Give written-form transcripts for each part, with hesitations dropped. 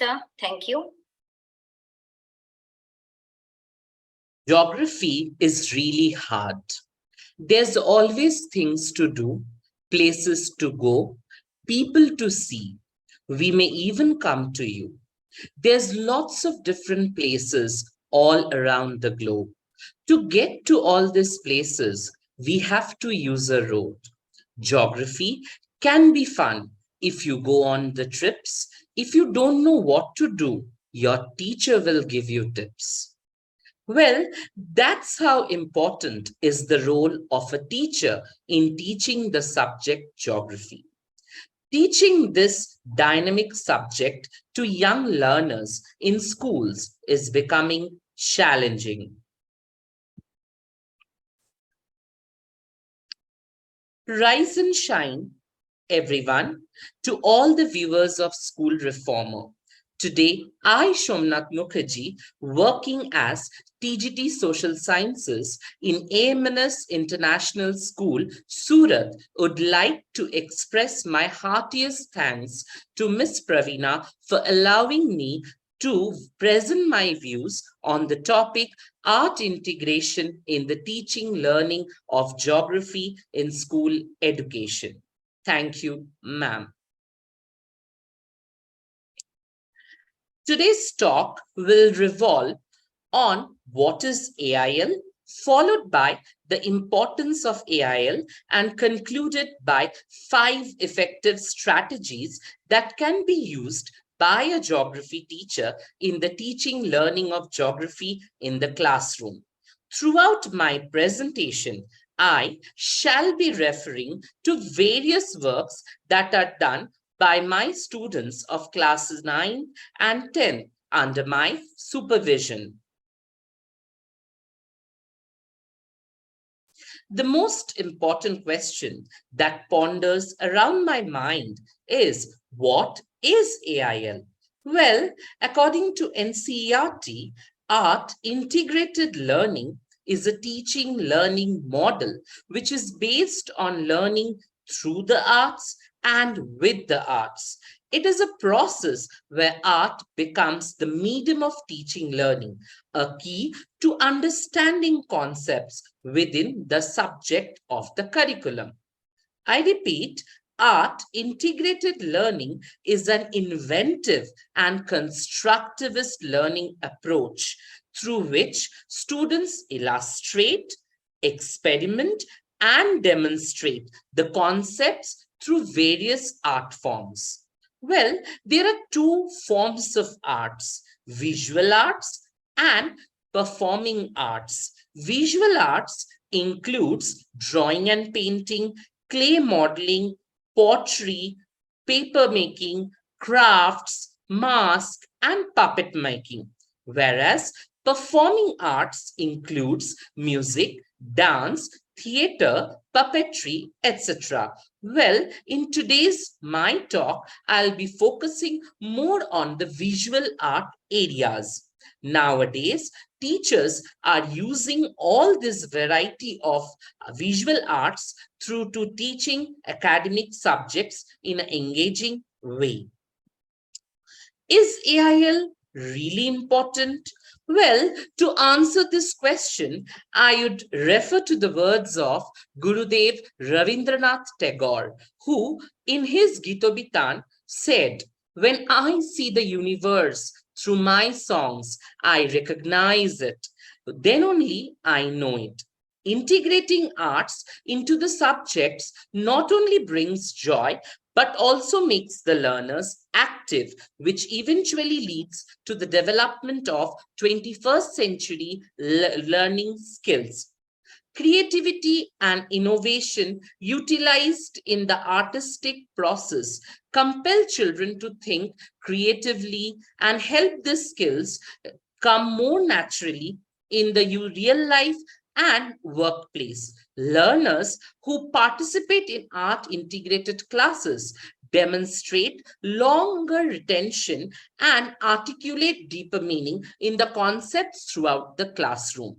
Deepta. Thank you. Geography is really hard. There's always things to do, places to go, people to see. We may even come to you. There's lots of different places all around the globe. To get to all these places, we have to use a road. Geography can be fun if you go on the trips. If you don't know what to do, your teacher will give you tips. Well, that's how important is the role of a teacher in teaching the subject geography. Teaching this dynamic subject to young learners in schools is becoming challenging. Rise and shine, everyone, to all the viewers of School Reformer. Today, I, Somnath Mukherjee, working as TGT Social Sciences in AMNS International School, Surat, would like to express my heartiest thanks to Miss Praveena for allowing me to present my views on the topic art integration in the teaching learning of geography in school education. Thank you, ma'am. Today's talk will revolve on what is AIL, followed by the importance of AIL, and concluded by 5 effective strategies that can be used by a geography teacher in the teaching learning of geography in the classroom. Throughout my presentation, I shall be referring to various works that are done by my students of classes 9 and 10 under my supervision. The most important question that ponders around my mind is, what is AIL? Well, according to NCERT, art integrated learning is a teaching learning model which is based on learning through the arts and with the arts. It is a process where art becomes the medium of teaching learning, a key to understanding concepts within the subject of the curriculum. I repeat, art integrated learning is an inventive and constructivist learning approach through which students illustrate, experiment, and demonstrate the concepts through various art forms. Well, there are 2 forms of arts: visual arts and performing arts. Visual arts includes drawing and painting, clay modeling, pottery, paper making, crafts, mask, and puppet making. Whereas performing arts includes music, dance, theater, puppetry, etc. Well, in today's my talk, I'll be focusing more on the visual art areas. Nowadays, teachers are using all this variety of visual arts through to teaching academic subjects in an engaging way. Is AIL really important? Well, to answer this question, I would refer to the words of Gurudev Ravindranath Tagore, who in his Gitobitan said, "When I see the universe through my songs, I recognize it. Then only I know it." Integrating arts into the subjects not only brings joy, but also makes the learners active, which eventually leads to the development of 21st century learning skills. Creativity and innovation utilized in the artistic process compel children to think creatively and help the skills come more naturally in the real life and workplace. Learners who participate in art integrated classes demonstrate longer retention and articulate deeper meaning in the concepts throughout the classroom.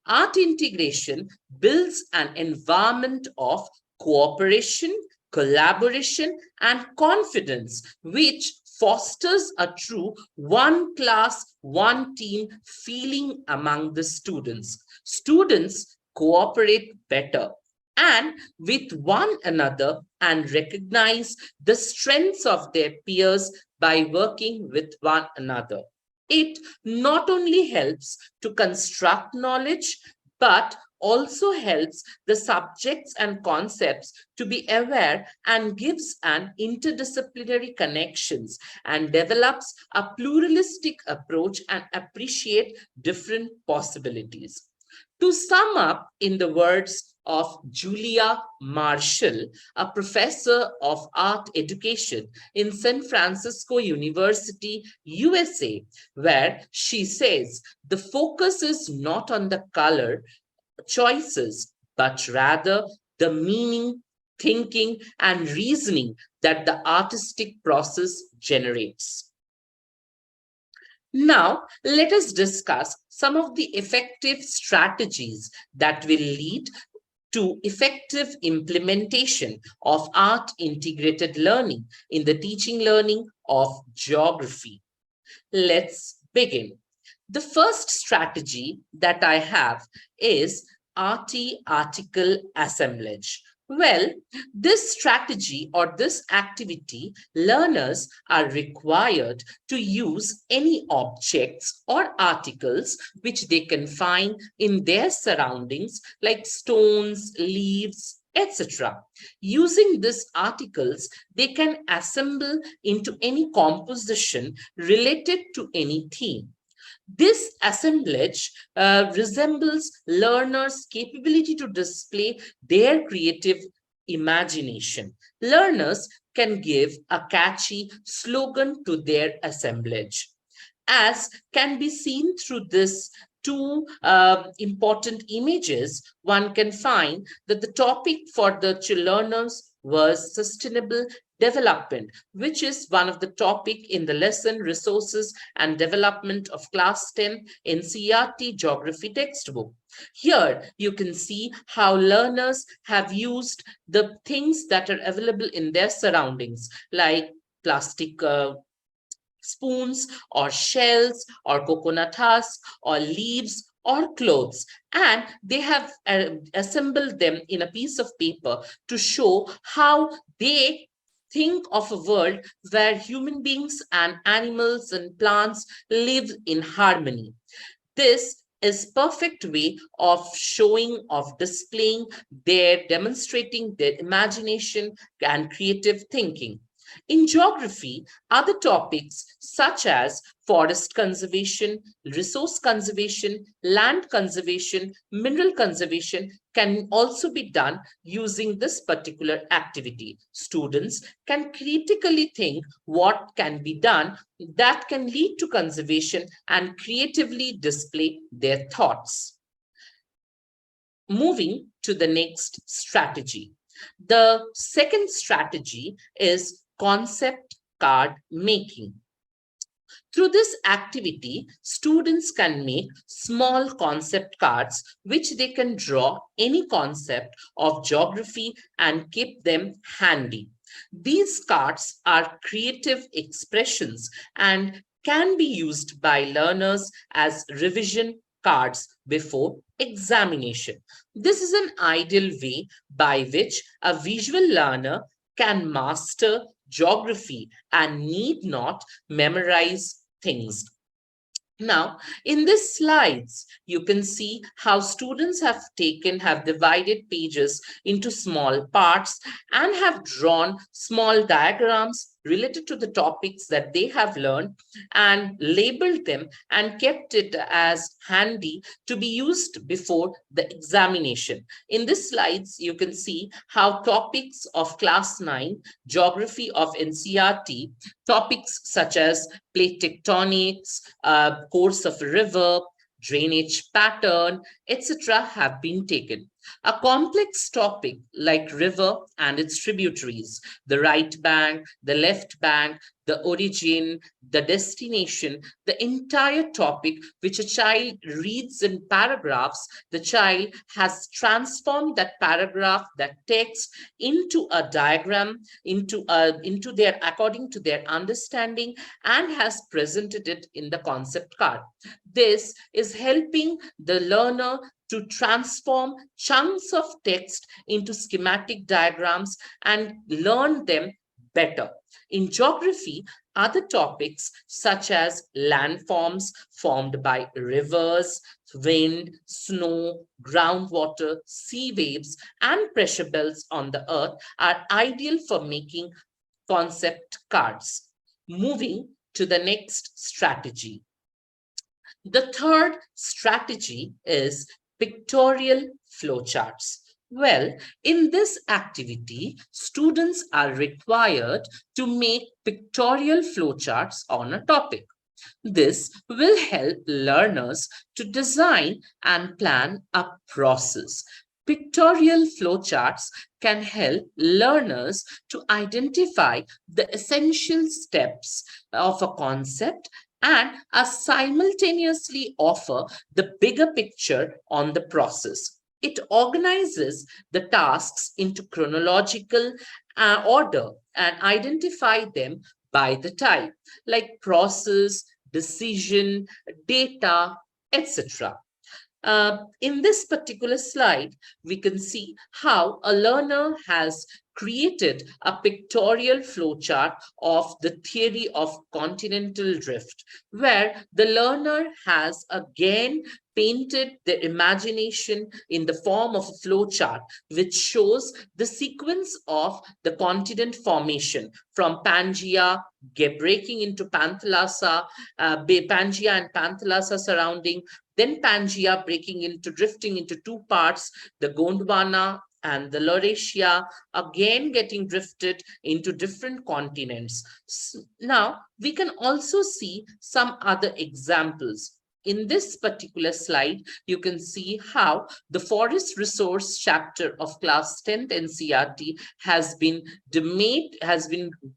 Art integration builds an environment of cooperation, collaboration, and confidence, which fosters a true one class, one team feeling among the students. Students cooperate better and with one another and recognize the strengths of their peers by working with one another. It not only helps to construct knowledge, but also helps the subjects and concepts to be aware and gives an interdisciplinary connections and develops a pluralistic approach and appreciate different possibilities. To sum up, in the words of Julia Marshall, a professor of art education in San Francisco University, USA, where she says the focus is not on the color choices, but rather the meaning, thinking, and reasoning that the artistic process generates. Now, let us discuss some of the effective strategies that will lead to effective implementation of art integrated learning in the teaching learning of geography. Let's begin. The first strategy that I have is arty article assemblage. Well, this strategy or this activity, learners are required to use any objects or articles which they can find in their surroundings, like stones, leaves, etc. Using these articles, they can assemble into any composition related to any theme. This assemblage resembles learners' capability to display their creative imagination. Learners can give a catchy slogan to their assemblage. As can be seen through this two important images, one can find that the topic for the learners was sustainable development, which is one of the topic in the lesson resources and development of class 10 NCERT geography textbook. Here you can see how learners have used the things that are available in their surroundings, like plastic spoons or shells or coconut husks or leaves or clothes, and they have assembled them in a piece of paper to show how they think of a world where human beings and animals and plants live in harmony. This is perfect way of showing, of displaying their, demonstrating their imagination and creative thinking. In geography, other topics such as forest conservation, resource conservation, land conservation, mineral conservation can also be done using this particular activity. Students can critically think what can be done that can lead to conservation and creatively display their thoughts. Moving to the next strategy. The second strategy is concept card making. Through this activity, students can make small concept cards which they can draw any concept of geography and keep them handy. These cards are creative expressions and can be used by learners as revision cards before examination. This is an ideal way by which a visual learner can master geography and need not memorize things. Now, in these slides, you can see how students have divided pages into small parts and have drawn small diagrams related to the topics that they have learned and labeled them and kept it as handy to be used before the examination. In these slides, you can see how topics of class 9, geography of NCERT, topics such as plate tectonics, course of a river, drainage pattern, etc. have been taken. A complex topic like river and its tributaries, the right bank, the left bank, the origin, the destination, the entire topic which a child reads in paragraphs, the child has transformed that paragraph, that text into a diagram, into their according to their understanding, and has presented it in the concept card. This is helping the learner to transform chunks of text into schematic diagrams and learn them better. In geography, other topics such as landforms formed by rivers, wind, snow, groundwater, sea waves, and pressure belts on the earth are ideal for making concept cards. Moving to the next strategy. The third strategy is pictorial flowcharts. Well, in this activity, students are required to make pictorial flowcharts on a topic. This will help learners to design and plan a process. Pictorial flowcharts can help learners to identify the essential steps of a concept and simultaneously offer the bigger picture on the process. It organizes the tasks into chronological order and identify them by the type, like process, decision, data, etc. In this particular slide, we can see how a learner has created a pictorial flowchart of the theory of continental drift, where the learner has again painted the imagination in the form of a flowchart, which shows the sequence of the continent formation from Pangaea breaking into Panthalassa, Pangaea and Panthalassa surrounding, then Pangaea drifting into two parts, the Gondwana and the Laurasia, again getting drifted into different continents. Now, we can also see some other examples. In this particular slide, you can see how the forest resource chapter of class 10th NCERT has been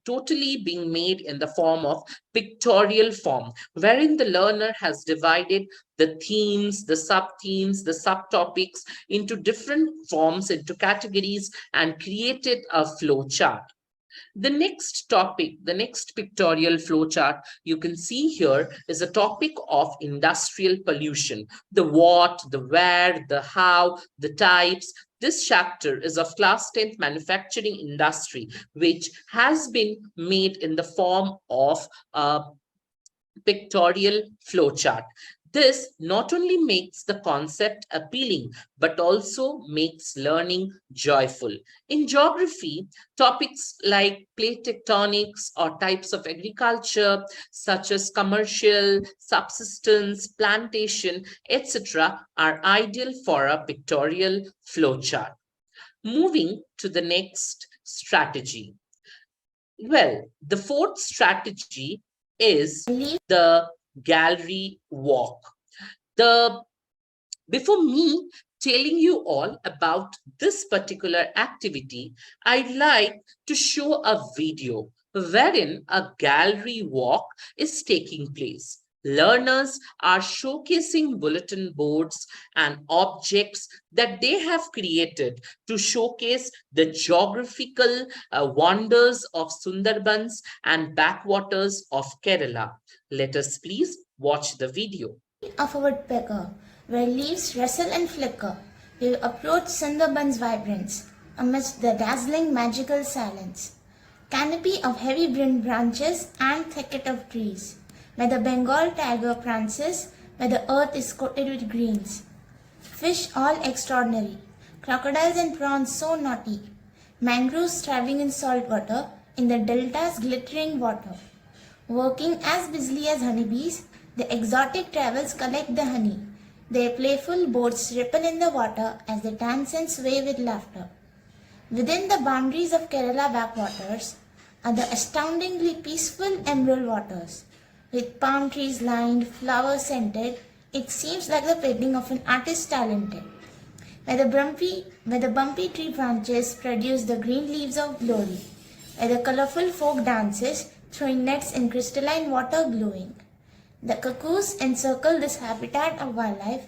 totally being made in the form of pictorial form, wherein the learner has divided the themes, the sub-themes, the subtopics into different forms, into categories, and created a flow chart. The next topic, the next pictorial flowchart you can see here is a topic of industrial pollution. The what, the where, the how, the types. This chapter is of class 10th manufacturing industry, which has been made in the form of a pictorial flowchart. This not only makes the concept appealing, but also makes learning joyful. In geography, topics like plate tectonics or types of agriculture, such as commercial, subsistence, plantation, etc., are ideal for a pictorial flowchart. Moving to the next strategy. Well, the fourth strategy is the gallery walk. Before me telling you all about this particular activity, I'd like to show a video wherein a gallery walk is taking place. Learners are showcasing bulletin boards and objects that they have created to showcase the geographical wonders of Sundarbans and backwaters of Kerala. Let us please watch the video. Of a woodpecker, where leaves rustle and flicker, we approach Sundarbans' vibrance amidst the dazzling magical silence. Canopy of heavy branches and thicket of trees, where the Bengal tiger prances, where the earth is coated with greens. Fish all extraordinary, crocodiles and prawns so naughty, mangroves thriving in salt water, in the delta's glittering water. Working as busily as honeybees, the exotic travels collect the honey. Their playful boats ripple in the water as they dance and sway with laughter. Within the boundaries of Kerala backwaters are the astoundingly peaceful emerald waters. With palm trees lined, flowers scented, it seems like the painting of an artist talented. where the bumpy tree branches produce the green leaves of glory, where the colorful folk dances, throwing nets in crystalline water glowing. The cuckoos encircle this habitat of wildlife,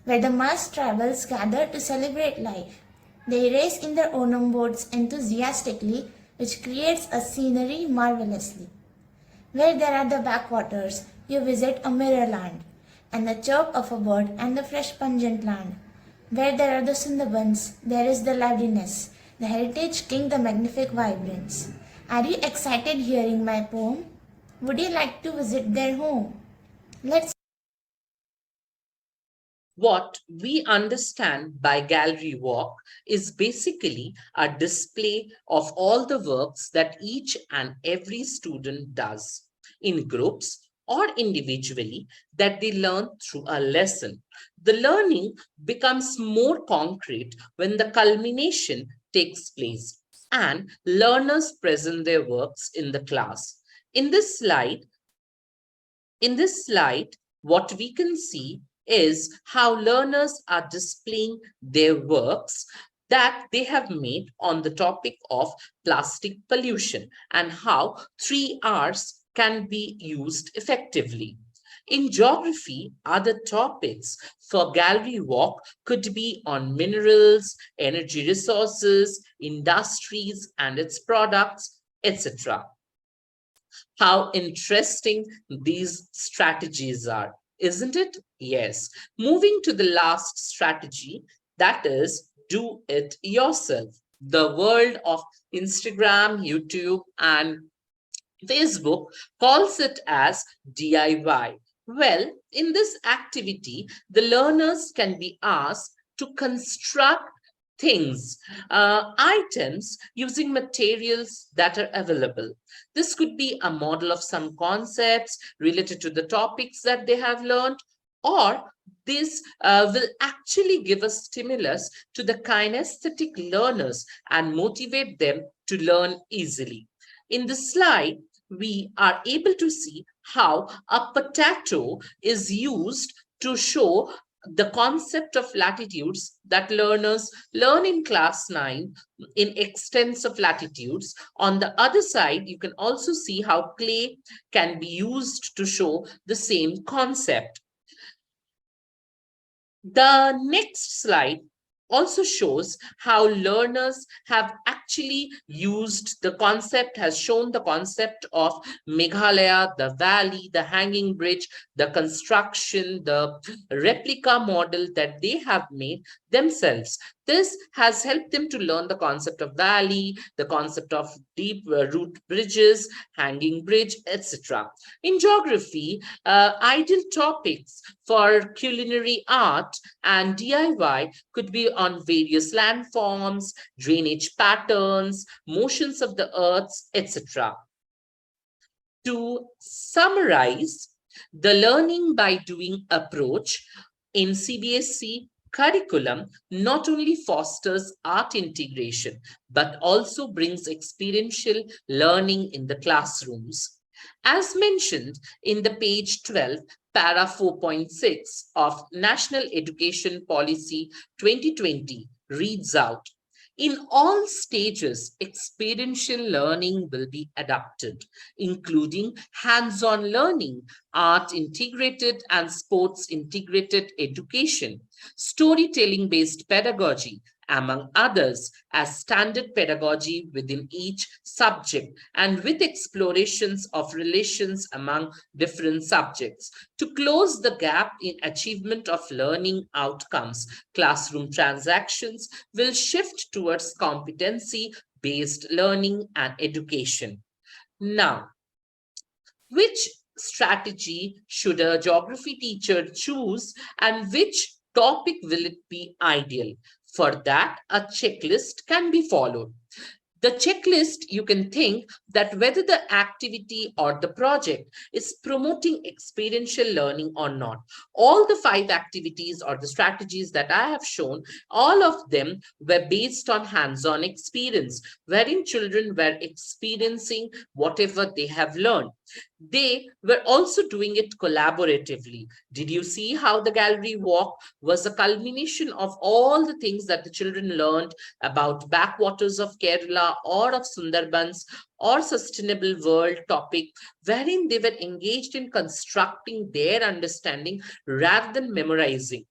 where the mass travels gather to celebrate life. They race in their onum boats enthusiastically, which creates a scenery marvelously. Where there are the backwaters, you visit a mirror land, and the chirp of a bird and the fresh pungent land. Where there are the Sundarbans, there is the liveliness, the heritage king, the magnific vibrance. Are you excited hearing my poem? Would you like to visit their home? Let's What we understand by gallery walk is basically a display of all the works that each and every student does in groups or individually that they learn through a lesson. The learning becomes more concrete when the culmination takes place and learners present their works in the class. In this slide, in this slide, what we can see is how learners are displaying their works that they have made on the topic of plastic pollution and how 3 Rs can be used effectively. In geography, other topics for gallery walk could be on minerals, energy resources, industries and its products, etc. How interesting these strategies are, isn't it? Yes. Moving to the last strategy, that is do it yourself. The world of Instagram, YouTube, and Facebook calls it as DIY. Well, in this activity, the learners can be asked to construct things, items using materials that are available. This could be a model of some concepts related to the topics that they have learned, or this will actually give a stimulus to the kinesthetic learners and motivate them to learn easily. In the slide, we are able to see how a potato is used to show the concept of latitudes that learners learn in class 9 in extents of latitudes. On the other side, you can also see how clay can be used to show the same concept. The next slide also shows how learners have actually used the concept, has shown the concept of Meghalaya, the valley, the hanging bridge, the construction, the replica model that they have made themselves. This has helped them to learn the concept of valley, the concept of deep root bridges, hanging bridge, etc. In geography, ideal topics for culinary art and DIY could be on various landforms, drainage patterns, motions of the earths, etc. To summarize, the learning by doing approach in CBSE curriculum not only fosters art integration, but also brings experiential learning in the classrooms. As mentioned in the page 12, para 4.6 of National Education Policy 2020 reads out, in all stages, experiential learning will be adapted, including hands-on learning, art integrated and sports integrated education, storytelling-based pedagogy, among others, as standard pedagogy within each subject and with explorations of relations among different subjects. To close the gap in achievement of learning outcomes, classroom transactions will shift towards competency-based learning and education. Now, which strategy should a geography teacher choose and which topic will it be ideal? For that, a checklist can be followed. The checklist, you can think that whether the activity or the project is promoting experiential learning or not. All the 5 activities or the strategies that I have shown, all of them were based on hands-on experience, wherein children were experiencing whatever they have learned. They were also doing it collaboratively. Did you see how the gallery walk was a culmination of all the things that the children learned about backwaters of Kerala or of Sundarbans or sustainable world topic, wherein they were engaged in constructing their understanding rather than memorizing.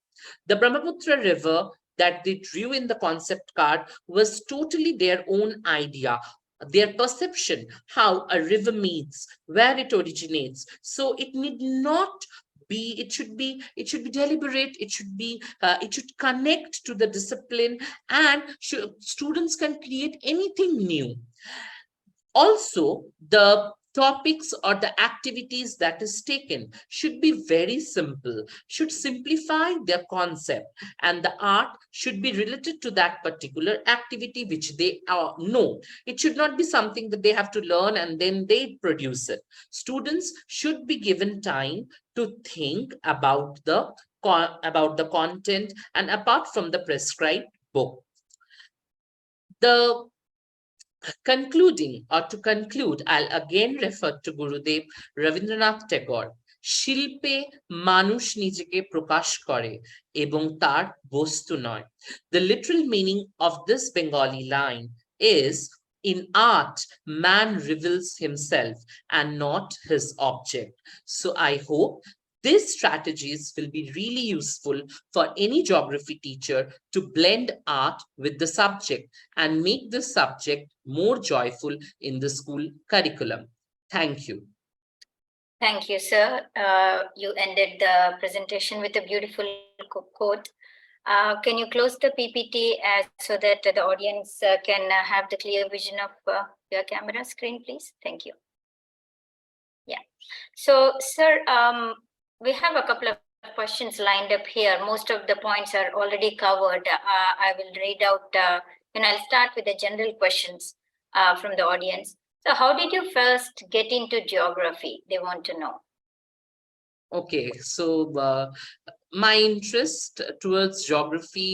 The Brahmaputra River that they drew in the concept card was totally their own idea, their perception, how a river meets, where it originates. So it need not be, it should be deliberate, it should connect to the discipline, and students can create anything new. Also, the topics or the activities that is taken should be very simple, should simplify their concept, and the art should be related to that particular activity which they know. It should not be something that they have to learn and then they produce it. Students should be given time to think about the content and apart from the prescribed book. The Concluding or to conclude, I'll again refer to Gurudev Rabindranath Tagore. শিল্পে মানুষ নিজেকে প্রকাশ করে এবং তার বস্তু নয়. The literal meaning of this Bengali line is, in art, man reveals himself and not his object. So I hope these strategies will be really useful for any geography teacher to blend art with the subject and make the subject more joyful in the school curriculum. Thank you. Thank you, sir. You ended the presentation with a beautiful quote. Can you close the PPT so that the audience can have the clear vision of your camera screen, please? Thank you. Yeah. So, sir, we have a couple of questions lined up here. Most of the points are already covered. I will read out, and I'll start with the general questions from the audience. So how did you first get into geography? They want to know. Okay, so my interest towards geography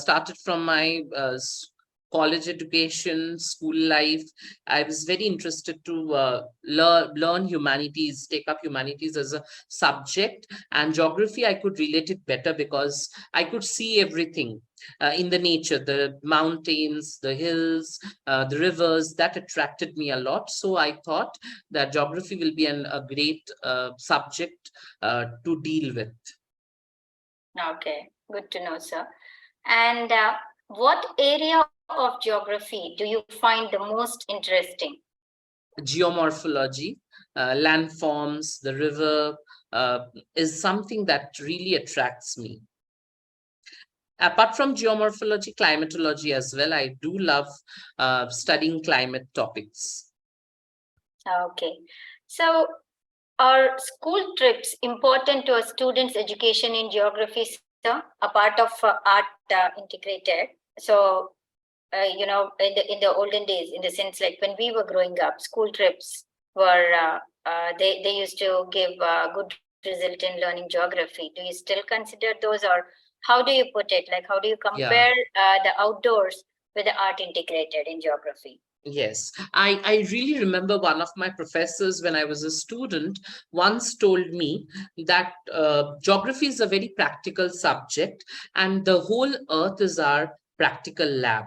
started from my college education, school life. I was very interested to learn humanities, take up humanities as a subject, and geography I could relate it better because I could see everything in the nature, the mountains, the hills, the rivers, that attracted me a lot. So I thought that geography will be a great subject to deal with. Okay, good to know, sir. And what area of geography do you find the most interesting? Geomorphology, landforms, the river is something that really attracts me. Apart from geomorphology, climatology as well. I do love studying climate topics. Okay. So are school trips important to a student's education in geography, sir? A part of art integrated. So, in the olden days, in the sense like when we were growing up, school trips were, they used to give good result in learning geography. Do you still consider those, or how do you put it? Like, how do you compare the outdoors with the art integrated in geography? Yes, I really remember one of my professors when I was a student once told me that geography is a very practical subject and the whole earth is our practical lab.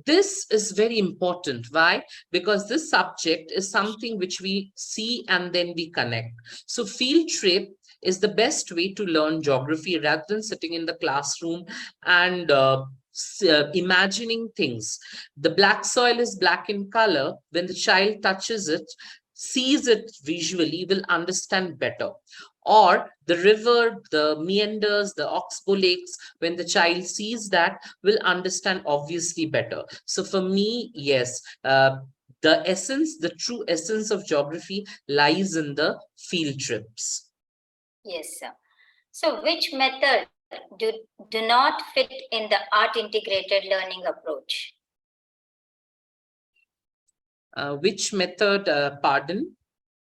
This is very important. Why? Because this subject is something which we see and then we connect. So field trip is the best way to learn geography rather than sitting in the classroom and imagining things. The black soil is black in color. When the child touches it, sees it visually, will understand better. Or the river, the meanders, the oxbow lakes, when the child sees that, will understand obviously better. So for me, yes, the essence, the true essence of geography lies in the field trips. Yes, sir. So which method do not fit in the art integrated learning approach? Which method, pardon?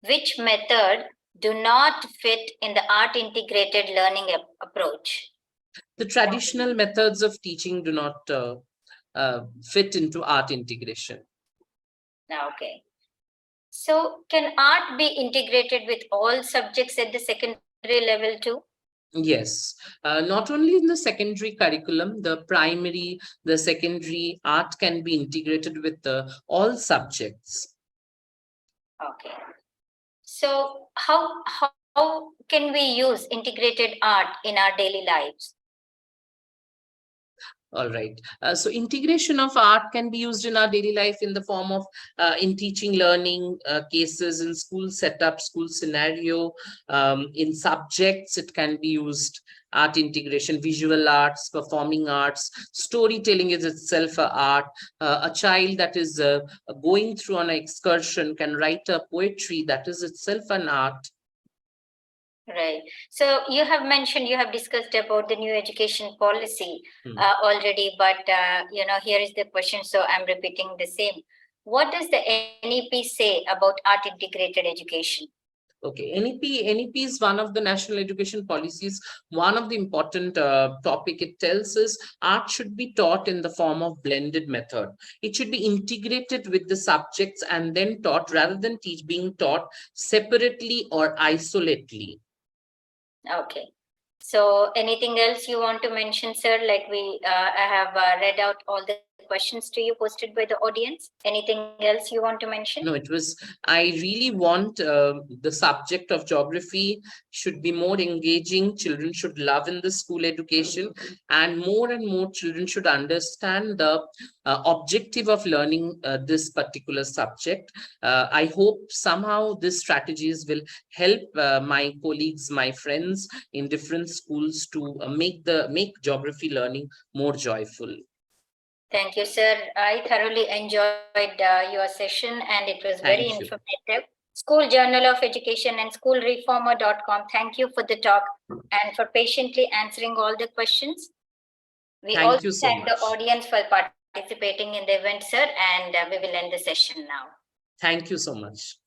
Which method do not fit in the art integrated learning approach? The traditional methods of teaching do not fit into art integration. Okay. So can art be integrated with all subjects at the secondary level too? Yes, not only in the secondary curriculum, the primary, the secondary art can be integrated with all subjects. Okay. So how can we use integrated art in our daily lives? All right. So integration of art can be used in our daily life in the form of in teaching, learning cases, in school setup, school scenario, in subjects. It can be used. Art integration, visual arts, performing arts, storytelling is itself a art. A child that is going through an excursion can write a poetry that is itself an art. Right. So you have mentioned, you have discussed about the new education policy already, but here is the question. So I'm repeating the same. What does the NEP say about art integrated education? Okay, NEP is one of the national education policies. One of the important topic it tells us art should be taught in the form of blended method. It should be integrated with the subjects and then taught rather than being taught separately or isolately. Okay. So anything else you want to mention, sir? Like I have read out all the questions to you posted by the audience. Anything else you want to mention? No, I really want the subject of geography should be more engaging. Children should love in the school education, and more children should understand the objective of learning this particular subject. I hope somehow these strategies will help my colleagues, my friends in different schools to make geography learning more joyful. Thank you, sir. I thoroughly enjoyed your session and it was very Thank you. informative. School Journal of Education and schoolreformer.com. Thank you for the talk and for patiently answering all the questions. We Thank also you so thank the much. audience for participating in the event, sir, and we will end the session now. Thank you so much.